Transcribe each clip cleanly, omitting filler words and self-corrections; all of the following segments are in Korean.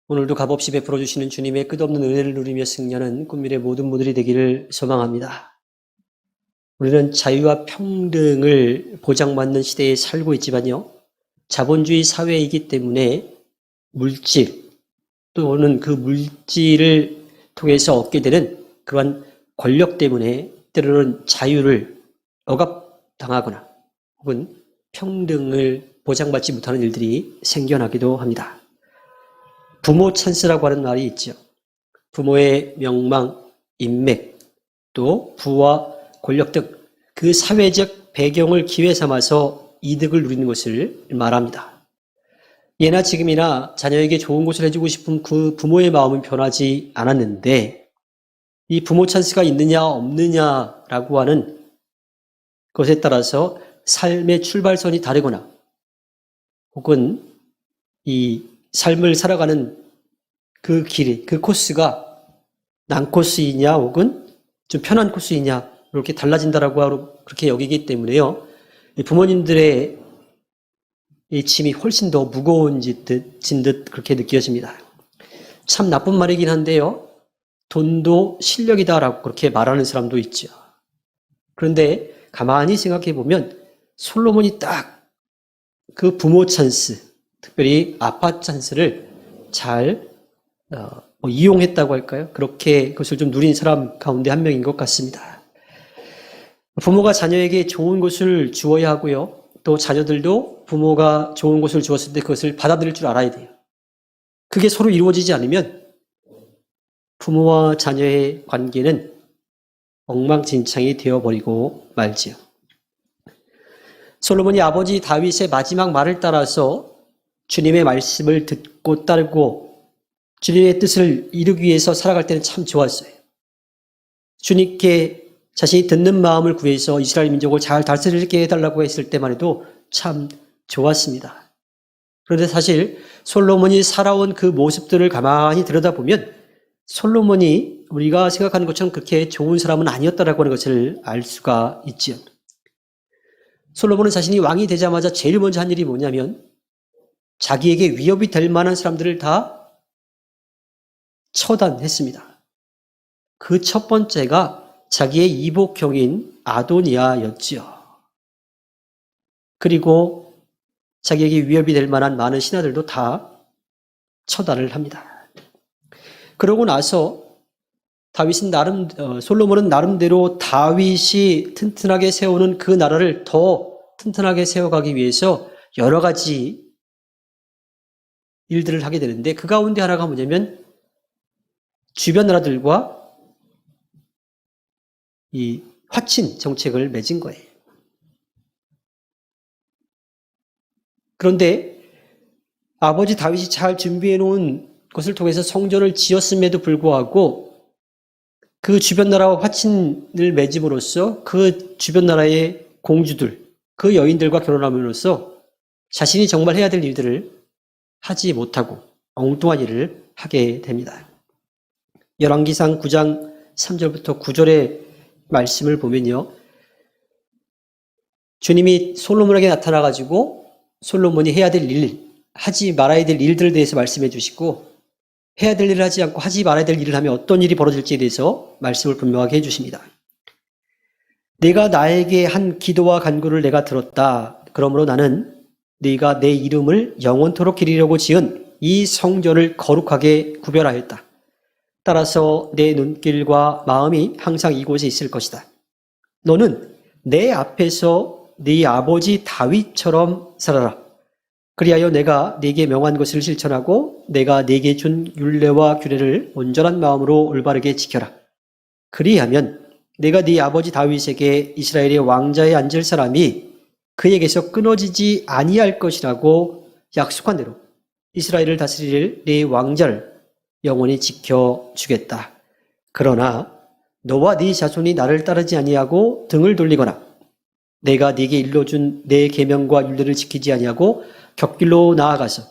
오늘도 값없이 베풀어 주시는 주님의 끝없는 은혜를 누리며 승리하는 꿈밀의 모든 분들이 되기를 소망합니다. 우리는 자유와 평등을 보장받는 시대에 살고 있지만요. 자본주의 사회이기 때문에 물질 또는 그 물질을 통해서 얻게 되는 그러한 권력 때문에 때로는 자유를 억압당하거나 혹은 평등을 보장받지 못하는 일들이 생겨나기도 합니다. 부모 찬스라고 하는 말이 있죠. 부모의 명망, 인맥, 또 부와 권력 등 그 사회적 배경을 기회 삼아서 이득을 누리는 것을 말합니다. 예나 지금이나 자녀에게 좋은 것을 해주고 싶은 그 부모의 마음은 변하지 않았는데 이 부모 찬스가 있느냐 없느냐라고 하는 것에 따라서 삶의 출발선이 다르거나 혹은 이 삶을 살아가는 그 길이, 그 코스가 난코스이냐 혹은 좀 편한 코스이냐 이렇게 달라진다라고 그렇게 여기기 때문에요. 부모님들의 이 짐이 훨씬 더 무거워진 듯 그렇게 느껴집니다. 참 나쁜 말이긴 한데요. 돈도 실력이다라고 그렇게 말하는 사람도 있죠. 그런데 가만히 생각해 보면 솔로몬이 딱 그 부모 찬스, 특별히 아빠 찬스를 잘 이용했다고 할까요? 그렇게 그것을 좀 누린 사람 가운데 한 명인 것 같습니다. 부모가 자녀에게 좋은 것을 주어야 하고요. 또 자녀들도 부모가 좋은 것을 주었을 때 그것을 받아들일 줄 알아야 돼요. 그게 서로 이루어지지 않으면 부모와 자녀의 관계는 엉망진창이 되어버리고 말지요. 솔로몬이 아버지 다윗의 마지막 말을 따라서 주님의 말씀을 듣고 따르고 주님의 뜻을 이루기 위해서 살아갈 때는 참 좋았어요. 주님께 자신이 듣는 마음을 구해서 이스라엘 민족을 잘 다스리게 해달라고 했을 때만 해도 참 좋았습니다. 그런데 사실 솔로몬이 살아온 그 모습들을 가만히 들여다보면 솔로몬이 우리가 생각하는 것처럼 그렇게 좋은 사람은 아니었다라고 하는 것을 알 수가 있죠. 솔로몬은 자신이 왕이 되자마자 제일 먼저 한 일이 뭐냐면 자기에게 위협이 될 만한 사람들을 다 처단했습니다. 그 첫 번째가 자기의 이복형인 아도니아였지요. 그리고 자기에게 위협이 될 만한 많은 신하들도 다 처단을 합니다. 그러고 나서 솔로몬은 나름대로 다윗이 튼튼하게 세우는 그 나라를 더 튼튼하게 세워가기 위해서 여러 가지 일들을 하게 되는데 그 가운데 하나가 뭐냐면 주변 나라들과 이 화친 정책을 맺은 거예요. 그런데 아버지 다윗이 잘 준비해 놓은 것을 통해서 성전을 지었음에도 불구하고 그 주변 나라와 화친을 맺음으로써 그 주변 나라의 공주들, 그 여인들과 결혼함으로써 자신이 정말 해야 될 일들을 하지 못하고 엉뚱한 일을 하게 됩니다. 열왕기상 9장 3절부터 9절의 말씀을 보면요. 주님이 솔로몬에게 나타나가지고 솔로몬이 해야 될 일, 하지 말아야 될 일들에 대해서 말씀해 주시고 해야 될 일을 하지 않고 하지 말아야 될 일을 하면 어떤 일이 벌어질지에 대해서 말씀을 분명하게 해주십니다. 내가 나에게 한 기도와 간구를 내가 들었다. 그러므로 나는 네가 내 이름을 영원토록 기리려고 지은 이 성전을 거룩하게 구별하였다. 따라서 내 눈길과 마음이 항상 이곳에 있을 것이다. 너는 내 앞에서 네 아버지 다윗처럼 살아라. 그리하여 내가 네게 명한 것을 실천하고 내가 네게 준 율례와 규례를 온전한 마음으로 올바르게 지켜라. 그리하면 내가 네 아버지 다윗에게 이스라엘의 왕자에 앉을 사람이 그에게서 끊어지지 아니할 것이라고 약속한 대로 이스라엘을 다스릴 네 왕자를 영원히 지켜주겠다. 그러나 너와 네 자손이 나를 따르지 아니하고 등을 돌리거나 내가 네게 일러준 내 계명과 율례를 지키지 아니하고 곁길로 나아가서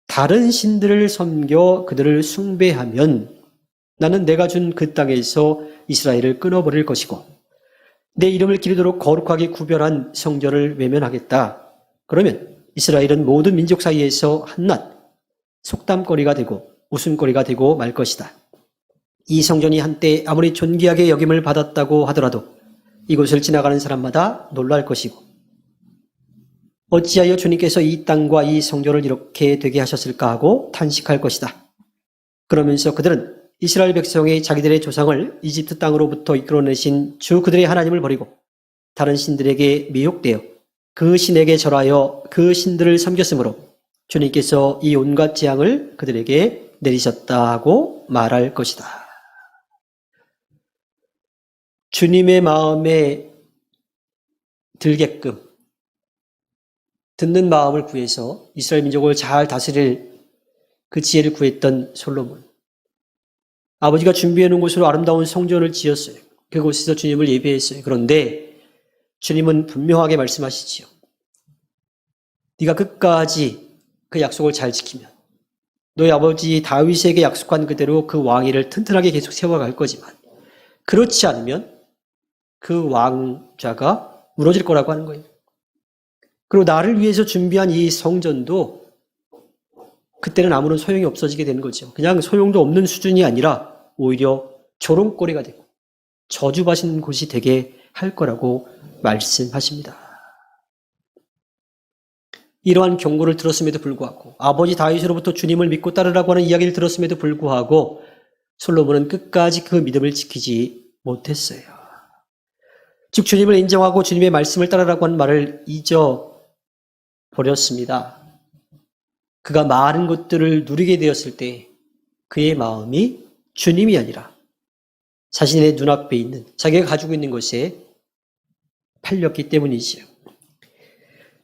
다른 신들을 섬겨 그들을 숭배하면 나는 내가 준 그 땅에서 이스라엘을 끊어버릴 것이고 내 이름을 기리도록 거룩하게 구별한 성전을 외면하겠다. 그러면 이스라엘은 모든 민족 사이에서 한낱 속담거리가 되고 웃음거리가 되고 말 것이다. 이 성전이 한때 아무리 존귀하게 여김을 받았다고 하더라도 이곳을 지나가는 사람마다 놀랄 것이고 어찌하여 주님께서 이 땅과 이 성전을 이렇게 되게 하셨을까 하고 탄식할 것이다. 그러면서 그들은 이스라엘 백성이 자기들의 조상을 이집트 땅으로부터 이끌어내신 주 그들의 하나님을 버리고 다른 신들에게 미혹되어 그 신에게 절하여 그 신들을 섬겼으므로 주님께서 이 온갖 재앙을 그들에게 내리셨다고 말할 것이다. 주님의 마음에 들게끔 듣는 마음을 구해서 이스라엘 민족을 잘 다스릴 그 지혜를 구했던 솔로몬. 아버지가 준비해 놓은 곳으로 아름다운 성전을 지었어요. 그곳에서 주님을 예배했어요. 그런데 주님은 분명하게 말씀하시지요. 네가 끝까지 그 약속을 잘 지키면 너희 아버지 다윗에게 약속한 그대로 그 왕위를 튼튼하게 계속 세워갈 거지만 그렇지 않으면 그 왕좌가 무너질 거라고 하는 거예요. 그리고 나를 위해서 준비한 이 성전도 그때는 아무런 소용이 없어지게 되는 거죠. 그냥 소용도 없는 수준이 아니라 오히려 조롱거리가 되고 저주받은 곳이 되게 할 거라고 말씀하십니다. 이러한 경고를 들었음에도 불구하고 아버지 다윗으로부터 주님을 믿고 따르라고 하는 이야기를 들었음에도 불구하고 솔로몬은 끝까지 그 믿음을 지키지 못했어요. 즉 주님을 인정하고 주님의 말씀을 따르라고 하는 말을 잊어버렸습니다. 그가 많은 것들을 누리게 되었을 때 그의 마음이 주님이 아니라 자신의 눈앞에 있는 자기가 가지고 있는 것에 팔렸기 때문이지요.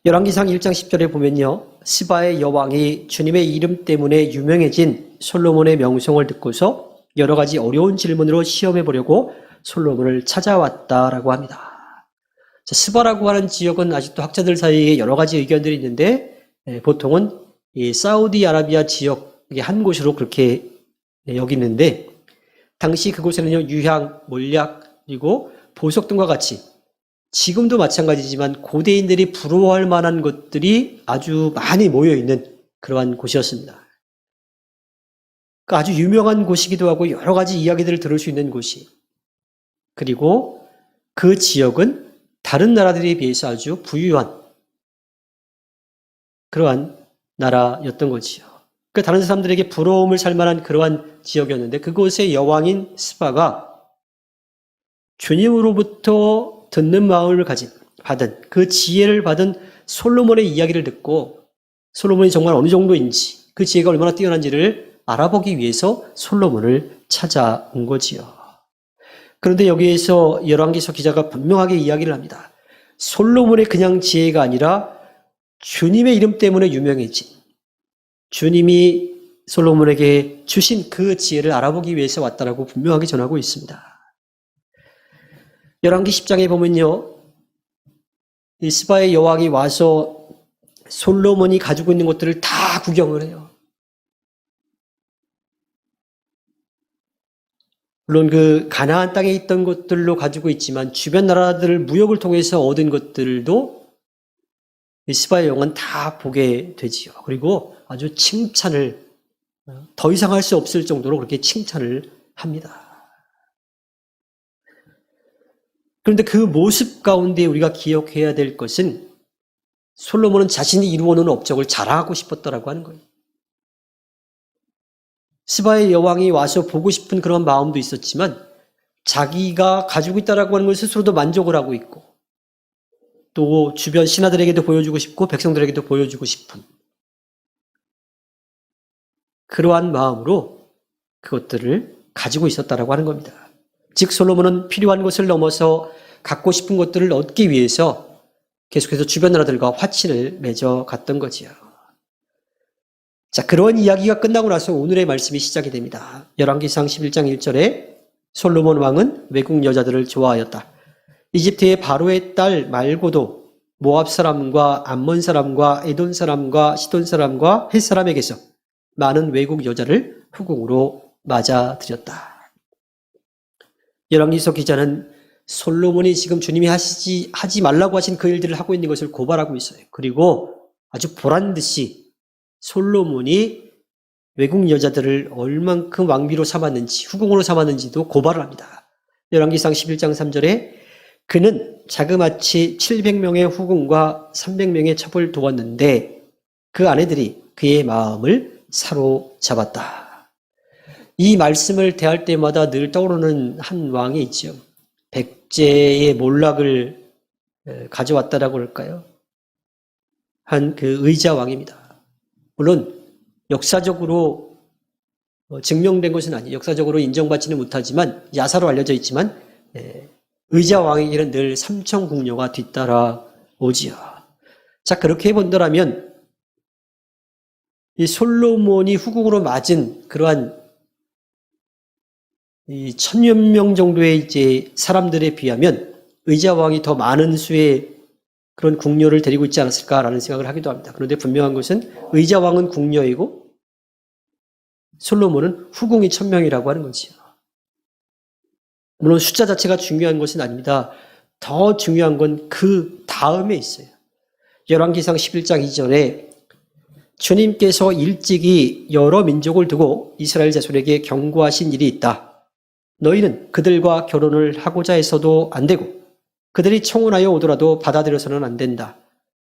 열왕기상 1장 10절에 보면요. 스바의 여왕이 주님의 이름 때문에 유명해진 솔로몬의 명성을 듣고서 여러 가지 어려운 질문으로 시험해 보려고 솔로몬을 찾아왔다라고 합니다. 스바라고 하는 지역은 아직도 학자들 사이에 여러 가지 의견들이 있는데 보통은 이 사우디아라비아 지역의 한 곳으로 그렇게 여기는데 당시 그곳에는요 유향, 몰약 그리고 보석 등과 같이 지금도 마찬가지지만 고대인들이 부러워할 만한 것들이 아주 많이 모여있는 그러한 곳이었습니다. 그러니까 아주 유명한 곳이기도 하고 여러 가지 이야기들을 들을 수 있는 곳이 그리고 그 지역은 다른 나라들에 비해서 아주 부유한 그러한 나라였던 거지요. 그 다른 사람들에게 부러움을 살 만한 그러한 지역이었는데 그곳의 여왕인 스바가 주님으로부터 듣는 마음을 받은 그 지혜를 받은 솔로몬의 이야기를 듣고 솔로몬이 정말 어느 정도인지 그 지혜가 얼마나 뛰어난지를 알아보기 위해서 솔로몬을 찾아온 거지요. 그런데 여기에서 열왕기서 기자가 분명하게 이야기를 합니다. 솔로몬의 그냥 지혜가 아니라 주님의 이름 때문에 유명해진 주님이 솔로몬에게 주신 그 지혜를 알아보기 위해서 왔다라고 분명하게 전하고 있습니다. 열왕기 10장에 보면요. 이 스바의 여왕이 와서 솔로몬이 가지고 있는 것들을 다 구경을 해요. 물론 그 가나안 땅에 있던 것들로 가지고 있지만 주변 나라들을 무역을 통해서 얻은 것들도 스바의 여왕은 다 보게 되지요. 그리고 아주 칭찬을 더 이상 할 수 없을 정도로 그렇게 칭찬을 합니다. 그런데 그 모습 가운데 우리가 기억해야 될 것은 솔로몬은 자신이 이루어놓은 업적을 자랑하고 싶었다라고 하는 거예요. 스바의 여왕이 와서 보고 싶은 그런 마음도 있었지만 자기가 가지고 있다라고 하는 걸 스스로도 만족을 하고 있고 또 주변 신하들에게도 보여주고 싶고 백성들에게도 보여주고 싶은 그러한 마음으로 그것들을 가지고 있었다라고 하는 겁니다. 즉 솔로몬은 필요한 것을 넘어서 갖고 싶은 것들을 얻기 위해서 계속해서 주변 나라들과 화친을 맺어 갔던 거지요. 자, 그런 이야기가 끝나고 나서 오늘의 말씀이 시작이 됩니다. 열왕기상 11장 1절에 솔로몬 왕은 외국 여자들을 좋아하였다. 이집트의 바로의 딸 말고도 모압 사람과 암몬 사람과 에돔 사람과 시돈 사람과 헷 사람에게서 많은 외국 여자를 후궁으로 맞아들였다. 열왕기서 기자는 솔로몬이 지금 주님이 하지 말라고 하신 그 일들을 하고 있는 것을 고발하고 있어요. 그리고 아주 보란 듯이 솔로몬이 외국 여자들을 얼만큼 왕비로 삼았는지, 후궁으로 삼았는지도 고발을 합니다. 열왕기상 11장 3절에 그는 자그마치 700명의 후궁과 300명의 첩을 두었는데 그 아내들이 그의 마음을 사로잡았다. 이 말씀을 대할 때마다 늘 떠오르는 한 왕이 있죠. 백제의 몰락을 가져왔다라고 할까요? 한 그 의자 왕입니다. 물론 역사적으로 증명된 것은 아니에요. 역사적으로 인정받지는 못하지만 야사로 알려져 있지만 의자 왕에게는 늘 삼천궁녀가 뒤따라 오지요. 자, 그렇게 본다면 이 솔로몬이 후궁으로 맞은 그러한 이 1000여 명 정도의 이제 사람들에 비하면 의자 왕이 더 많은 수의 그런 궁녀를 데리고 있지 않았을까라는 생각을 하기도 합니다. 그런데 분명한 것은 의자 왕은 궁녀이고 솔로몬은 후궁이 1000명이라고 하는 거지요. 물론 숫자 자체가 중요한 것은 아닙니다. 더 중요한 건 그 다음에 있어요. 열왕기상 11장 2절에 주님께서 일찍이 여러 민족을 두고 이스라엘 자손에게 경고하신 일이 있다. 너희는 그들과 결혼을 하고자 해서도 안 되고 그들이 청혼하여 오더라도 받아들여서는 안 된다.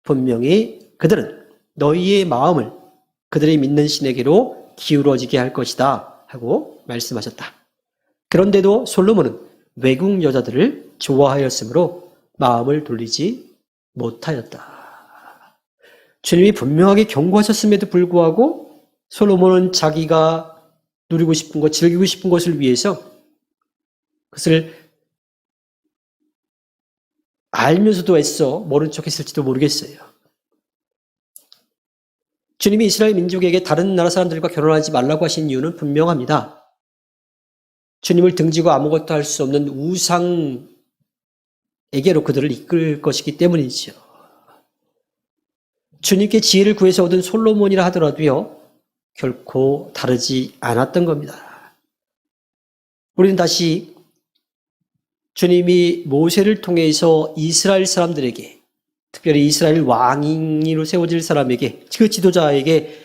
분명히 그들은 너희의 마음을 그들이 믿는 신에게로 기울어지게 할 것이다 하고 말씀하셨다. 그런데도 솔로몬은 외국 여자들을 좋아하였으므로 마음을 돌리지 못하였다. 주님이 분명하게 경고하셨음에도 불구하고 솔로몬은 자기가 누리고 싶은 것, 즐기고 싶은 것을 위해서 그것을 알면서도 애써 모른 척 했을지도 모르겠어요. 주님이 이스라엘 민족에게 다른 나라 사람들과 결혼하지 말라고 하신 이유는 분명합니다. 주님을 등지고 아무것도 할 수 없는 우상에게로 그들을 이끌 것이기 때문이죠. 주님께 지혜를 구해서 얻은 솔로몬이라 하더라도요, 결코 다르지 않았던 겁니다. 우리는 다시 주님이 모세를 통해서 이스라엘 사람들에게, 특별히 이스라엘 왕으로 세워질 사람에게, 그 지도자에게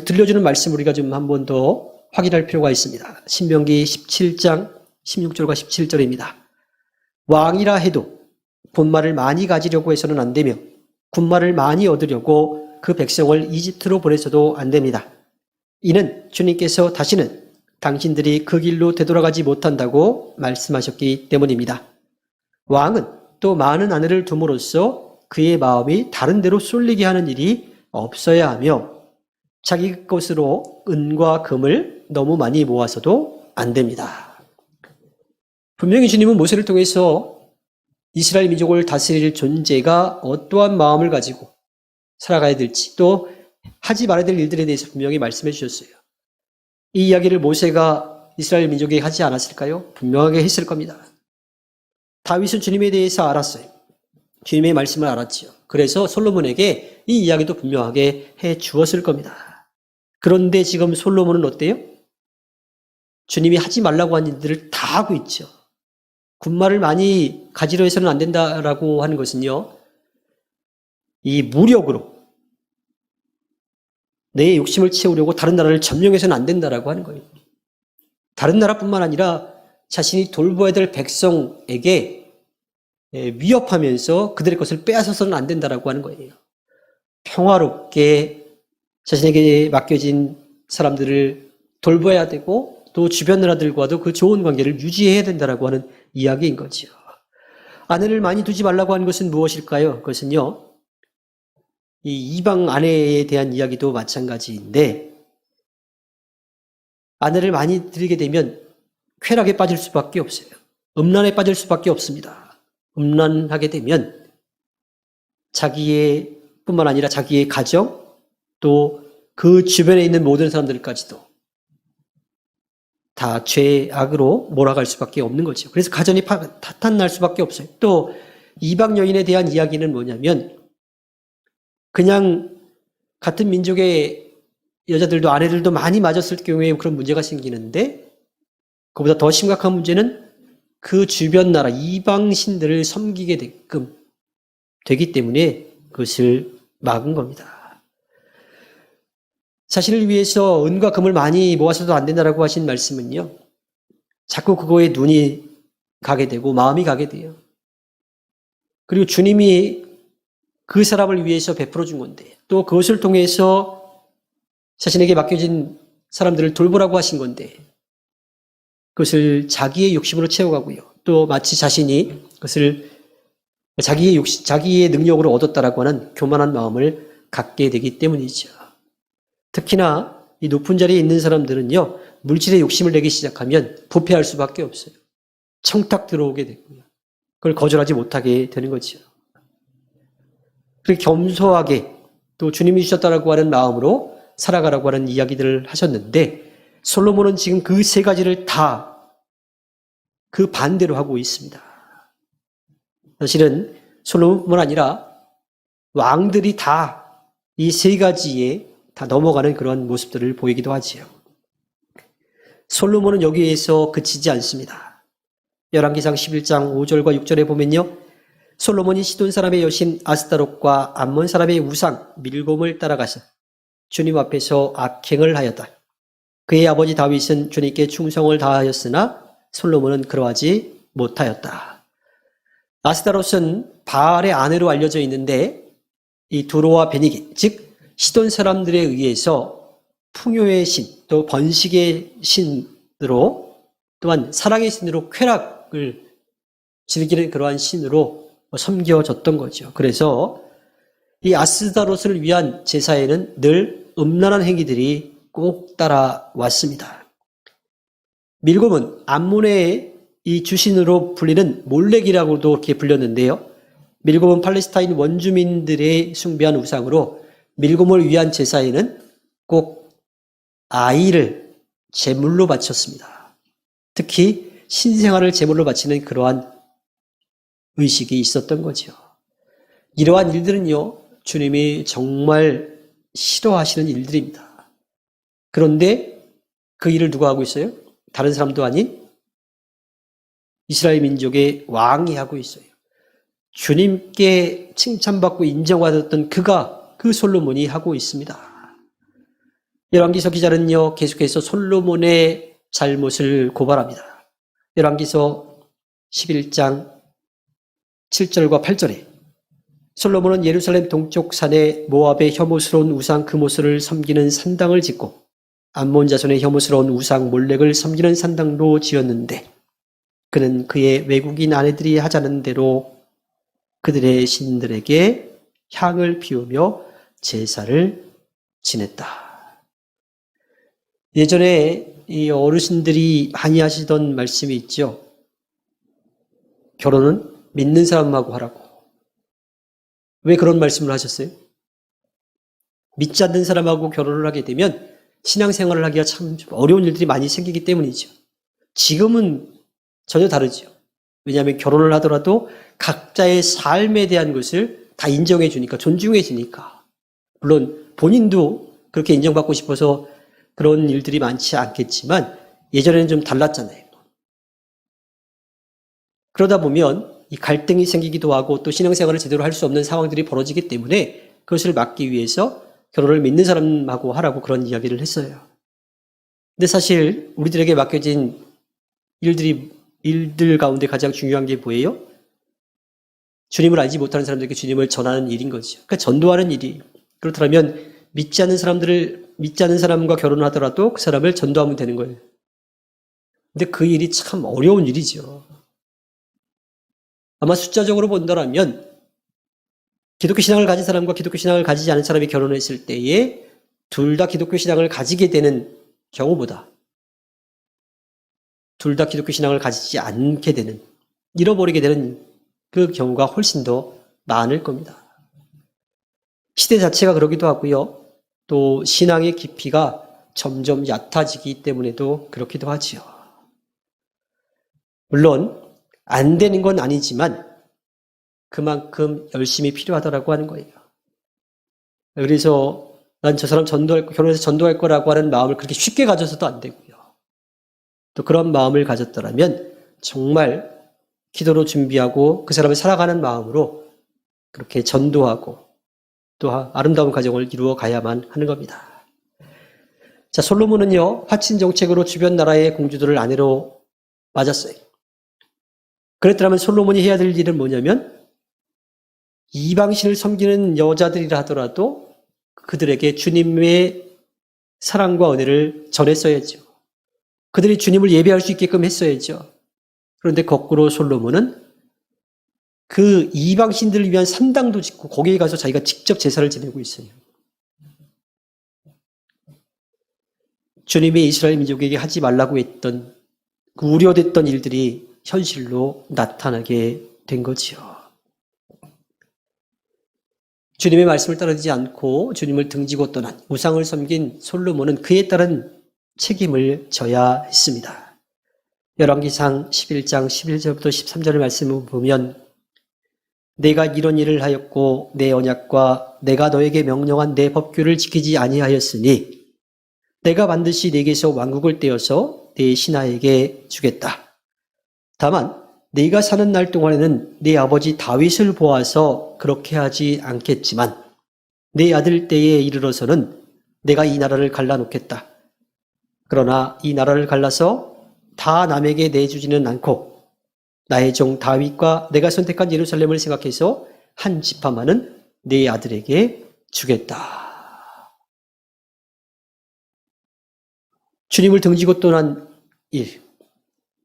들려주는 말씀을 우리가 좀 한 번 더 확인할 필요가 있습니다. 신명기 17장 16절과 17절입니다. 왕이라 해도 본말을 많이 가지려고 해서는 안 되며 군말을 많이 얻으려고 그 백성을 이집트로 보내서도 안 됩니다. 이는 주님께서 다시는 당신들이 그 길로 되돌아가지 못한다고 말씀하셨기 때문입니다. 왕은 또 많은 아내를 둠으로써 그의 마음이 다른 데로 쏠리게 하는 일이 없어야 하며 자기 것으로 은과 금을 너무 많이 모아서도 안 됩니다. 분명히 주님은 모세를 통해서 이스라엘 민족을 다스릴 존재가 어떠한 마음을 가지고 살아가야 될지 또 하지 말아야 될 일들에 대해서 분명히 말씀해 주셨어요. 이 이야기를 모세가 이스라엘 민족에게 하지 않았을까요? 분명하게 했을 겁니다. 다윗은 주님에 대해서 알았어요. 주님의 말씀을 알았지요. 그래서 솔로몬에게 이 이야기도 분명하게 해 주었을 겁니다. 그런데 지금 솔로몬은 어때요? 주님이 하지 말라고 한 일들을 다 하고 있죠. 군말을 많이 가지려 해서는 안 된다라고 하는 것은요, 이 무력으로 내 욕심을 채우려고 다른 나라를 점령해서는 안 된다라고 하는 거예요. 다른 나라뿐만 아니라 자신이 돌보아야 될 백성에게 위협하면서 그들의 것을 빼앗아서는 안 된다라고 하는 거예요. 평화롭게 자신에게 맡겨진 사람들을 돌봐야 되고 또 주변 나라들과도 그 좋은 관계를 유지해야 된다라고 하는 이야기인 거죠. 아내를 많이 두지 말라고 하는 것은 무엇일까요? 그것은요, 이 이방 아내에 대한 이야기도 마찬가지인데, 아내를 많이 들이게 되면 쾌락에 빠질 수밖에 없어요. 음란에 빠질 수밖에 없습니다. 음란하게 되면 자기의 뿐만 아니라 자기의 가정 또 그 주변에 있는 모든 사람들까지도 다 죄악으로 몰아갈 수밖에 없는 거죠. 그래서 가정이 파탄날 수밖에 없어요. 또 이방 여인에 대한 이야기는 뭐냐면 그냥 같은 민족의 여자들도 아내들도 많이 맞았을 경우에 그런 문제가 생기는데 그보다 더 심각한 문제는 그 주변 나라 이방 신들을 섬기게 되기 때문에 그것을 막은 겁니다. 자신을 위해서 은과 금을 많이 모아서도 안 된다라고 하신 말씀은요, 자꾸 그거에 눈이 가게 되고 마음이 가게 돼요. 그리고 주님이 그 사람을 위해서 베풀어 준 건데, 또 그것을 통해서 자신에게 맡겨진 사람들을 돌보라고 하신 건데, 그것을 자기의 욕심으로 채워가고요. 또 마치 자신이 그것을 자기의 능력으로 얻었다라고 하는 교만한 마음을 갖게 되기 때문이죠. 특히나 이 높은 자리에 있는 사람들은요, 물질의 욕심을 내기 시작하면 부패할 수밖에 없어요. 청탁 들어오게 되고요. 그걸 거절하지 못하게 되는 거죠. 그리고 겸손하게 또 주님이 주셨다라고 하는 마음으로 살아가라고 하는 이야기들을 하셨는데, 솔로몬은 지금 그 세 가지를 다 그 반대로 하고 있습니다. 사실은 솔로몬뿐만 아니라 왕들이 다 이 세 가지에 다 넘어가는 그런 모습들을 보이기도 하지요. 솔로몬은 여기에서 그치지 않습니다. 열왕기상 11장 5절과 6절에 보면요, 솔로몬이 시돈 사람의 여신 아스타롯과 암몬 사람의 우상 밀곰을 따라가서 주님 앞에서 악행을 하였다. 그의 아버지 다윗은 주님께 충성을 다하였으나 솔로몬은 그러하지 못하였다. 아스타롯은 바알의 아내로 알려져 있는데, 이 두로와 베니기, 즉 시돈 사람들에 의해서 풍요의 신, 또 번식의 신으로, 또한 사랑의 신으로 쾌락을 즐기는 그러한 신으로 섬겨졌던 거죠. 그래서 이 아스타롯을 위한 제사에는 늘 음란한 행위들이 꼭 따라왔습니다. 밀곰은 암몬의 이 주신으로 불리는 몰렉이라고도 이렇게 불렸는데요. 밀곰은 팔레스타인 원주민들의 숭배한 우상으로 밀곰을 위한 제사에는 꼭 아이를 제물로 바쳤습니다. 특히 신생아를 제물로 바치는 그러한 의식이 있었던 거죠. 이러한 일들은요, 주님이 정말 싫어하시는 일들입니다. 그런데 그 일을 누가 하고 있어요? 다른 사람도 아닌 이스라엘 민족의 왕이 하고 있어요. 주님께 칭찬받고 인정받았던 그 솔로몬이 하고 있습니다. 열왕기서 기자는요, 계속해서 솔로몬의 잘못을 고발합니다. 열왕기서 11장 7절과 8절에 솔로몬은 예루살렘 동쪽 산에 모압의 혐오스러운 우상 그모스를 섬기는 산당을 짓고 암몬 자손의 혐오스러운 우상 몰렉을 섬기는 산당도 지었는데, 그는 그의 외국인 아내들이 하자는 대로 그들의 신들에게 향을 피우며 제사를 지냈다. 예전에 이 어르신들이 많이 하시던 말씀이 있죠. 결혼은 믿는 사람하고 하라고. 왜 그런 말씀을 하셨어요? 믿지 않는 사람하고 결혼을 하게 되면 신앙생활을 하기가 참 어려운 일들이 많이 생기기 때문이죠. 지금은 전혀 다르죠. 왜냐하면 결혼을 하더라도 각자의 삶에 대한 것을 다 인정해 주니까, 존중해 주니까. 물론 본인도 그렇게 인정받고 싶어서 그런 일들이 많지 않겠지만 예전에는 좀 달랐잖아요. 그러다 보면 이 갈등이 생기기도 하고 또 신앙생활을 제대로 할 수 없는 상황들이 벌어지기 때문에 그것을 막기 위해서 결혼을 믿는 사람하고 하라고 그런 이야기를 했어요. 근데 사실 우리들에게 맡겨진 일들 가운데 가장 중요한 게 뭐예요? 주님을 알지 못하는 사람들에게 주님을 전하는 일인 거죠. 그러니까 전도하는 일이. 그렇다면 믿지 않는 사람과 결혼하더라도 그 사람을 전도하면 되는 거예요. 근데 그 일이 참 어려운 일이죠. 아마 숫자적으로 본다면 기독교 신앙을 가진 사람과 기독교 신앙을 가지지 않은 사람이 결혼했을 때에 둘 다 기독교 신앙을 가지게 되는 경우보다 둘 다 기독교 신앙을 가지지 않게 되는, 잃어버리게 되는 그 경우가 훨씬 더 많을 겁니다. 시대 자체가 그러기도 하고요. 또 신앙의 깊이가 점점 얕아지기 때문에도 그렇기도 하지요. 물론 안 되는 건 아니지만 그만큼 열심히 필요하다라고 하는 거예요. 그래서 난 저 사람 결혼해서 전도할 거라고 하는 마음을 그렇게 쉽게 가져서도 안 되고요. 또 그런 마음을 가졌더라면 정말 기도로 준비하고 그 사람을 살아가는 마음으로 그렇게 전도하고 또 아름다운 가정을 이루어 가야만 하는 겁니다. 자, 솔로몬은요, 화친 정책으로 주변 나라의 공주들을 아내로 맞았어요. 그랬더라면 솔로몬이 해야 될 일은 뭐냐면 이방신을 섬기는 여자들이라 하더라도 그들에게 주님의 사랑과 은혜를 전했어야죠. 그들이 주님을 예배할 수 있게끔 했어야죠. 그런데 거꾸로 솔로몬은 그 이방신들을 위한 산당도 짓고 거기에 가서 자기가 직접 제사를 지내고 있어요. 주님이 이스라엘 민족에게 하지 말라고 했던 그 우려됐던 일들이 현실로 나타나게 된 거지요. 주님의 말씀을 따르지 않고 주님을 등지고 떠난 우상을 섬긴 솔로몬은 그에 따른 책임을 져야 했습니다. 열왕기상 11장 11절부터 13절의 말씀을 보면 내가 이런 일을 하였고 내 언약과 내가 너에게 명령한 내 법규를 지키지 아니하였으니 내가 반드시 네게서 왕국을 떼어서 네 신하에게 주겠다. 다만 네가 사는 날 동안에는 네 아버지 다윗을 보아서 그렇게 하지 않겠지만 네 아들 때에 이르러서는 내가 이 나라를 갈라놓겠다. 그러나 이 나라를 갈라서 다 남에게 내주지는 않고 나의 종 다윗과 내가 선택한 예루살렘을 생각해서 한 지파만은 네 아들에게 주겠다. 주님을 등지고 떠난 일,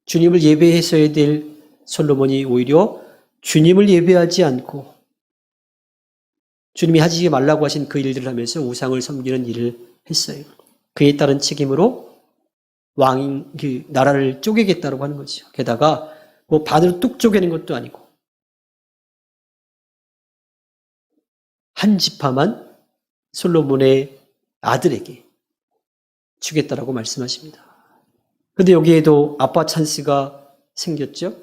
주님을 예배했어야 될 솔로몬이 오히려 주님을 예배하지 않고 주님이 하지 말라고 하신 그 일들을 하면서 우상을 섬기는 일을 했어요. 그에 따른 책임으로 그 나라를 쪼개겠다고 하는 거죠. 게다가 뭐 반으로 뚝 쪼개는 것도 아니고 한 지파만 솔로몬의 아들에게 주겠다라고 말씀하십니다. 그런데 여기에도 아빠 찬스가 생겼죠.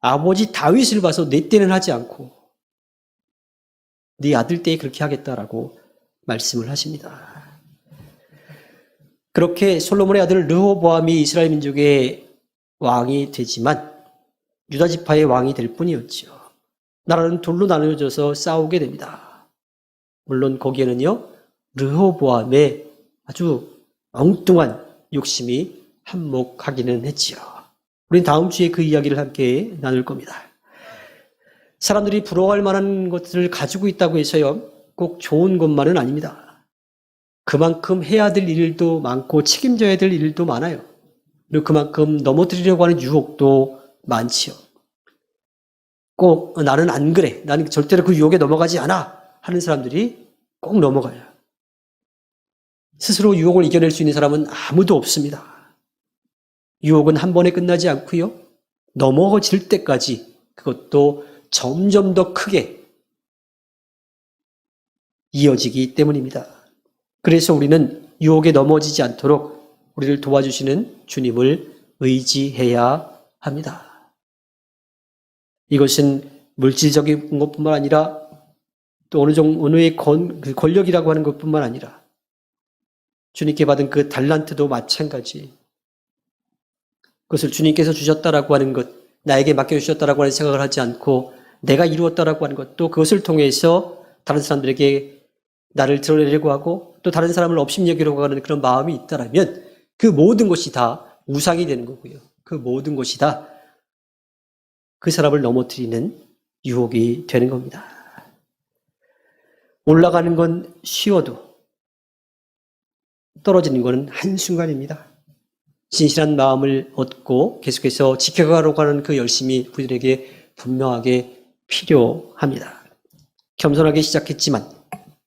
아버지 다윗을 봐서 내 때는 하지 않고 네 아들 때에 그렇게 하겠다라고 말씀을 하십니다. 그렇게 솔로몬의 아들 르호보암이 이스라엘 민족의 왕이 되지만 유다 지파의 왕이 될 뿐이었죠. 나라는 둘로 나누어져서 싸우게 됩니다. 물론 거기에는요, 르호보암의 아주 엉뚱한 욕심이 한몫하기는 했지요. 우리는 다음 주에 그 이야기를 함께 나눌 겁니다. 사람들이 부러워할 만한 것들을 가지고 있다고 해서요, 꼭 좋은 것만은 아닙니다. 그만큼 해야 될 일도 많고 책임져야 될 일도 많아요. 그리고 그만큼 넘어뜨리려고 하는 유혹도 많지요. 꼭 나는 안 그래, 나는 절대로 그 유혹에 넘어가지 않아 하는 사람들이 꼭 넘어가요. 스스로 유혹을 이겨낼 수 있는 사람은 아무도 없습니다. 유혹은 한 번에 끝나지 않고요. 넘어질 때까지 그것도 점점 더 크게 이어지기 때문입니다. 그래서 우리는 유혹에 넘어지지 않도록 우리를 도와주시는 주님을 의지해야 합니다. 이것은 물질적인 것뿐만 아니라 또 어느의 권력이라고 하는 것뿐만 아니라 주님께 받은 그 달란트도 마찬가지. 그것을 주님께서 주셨다라고 하는 것, 나에게 맡겨주셨다라고 하는 생각을 하지 않고 내가 이루었다라고 하는 것도 그것을 통해서 다른 사람들에게 나를 드러내려고 하고 또 다른 사람을 업신여기려고 하는 그런 마음이 있다라면 그 모든 것이 다 우상이 되는 거고요. 그 모든 것이 다 그 사람을 넘어뜨리는 유혹이 되는 겁니다. 올라가는 건 쉬워도 떨어지는 것은 한순간입니다. 진실한 마음을 얻고 계속해서 지켜가려고 하는 그 열심이 우리들에게 분명하게 필요합니다. 겸손하게 시작했지만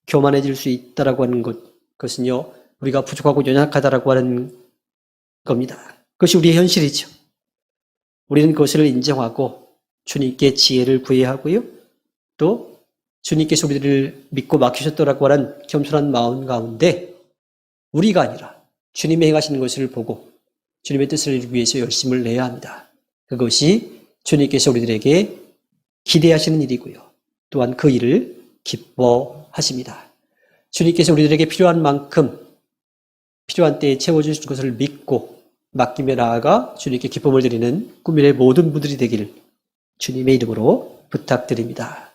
교만해질 수 있다라고 하는 그것은요, 우리가 부족하고 연약하다라고 하는 겁니다. 그것이 우리의 현실이죠. 우리는 그것을 인정하고 주님께 지혜를 구해야 하고요. 또 주님께서 우리를 믿고 맡기셨다라고 하는 겸손한 마음 가운데 우리가 아니라 주님이 행하시는 것을 보고 주님의 뜻을 이루기 위해서 열심을 내야 합니다. 그것이 주님께서 우리들에게 기대하시는 일이고요. 또한 그 일을 기뻐하십니다. 주님께서 우리들에게 필요한 만큼 필요한 때에 채워주실 것을 믿고 맡기며 나아가 주님께 기쁨을 드리는 꿈일의 모든 분들이 되기를 주님의 이름으로 부탁드립니다.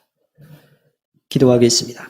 기도하겠습니다.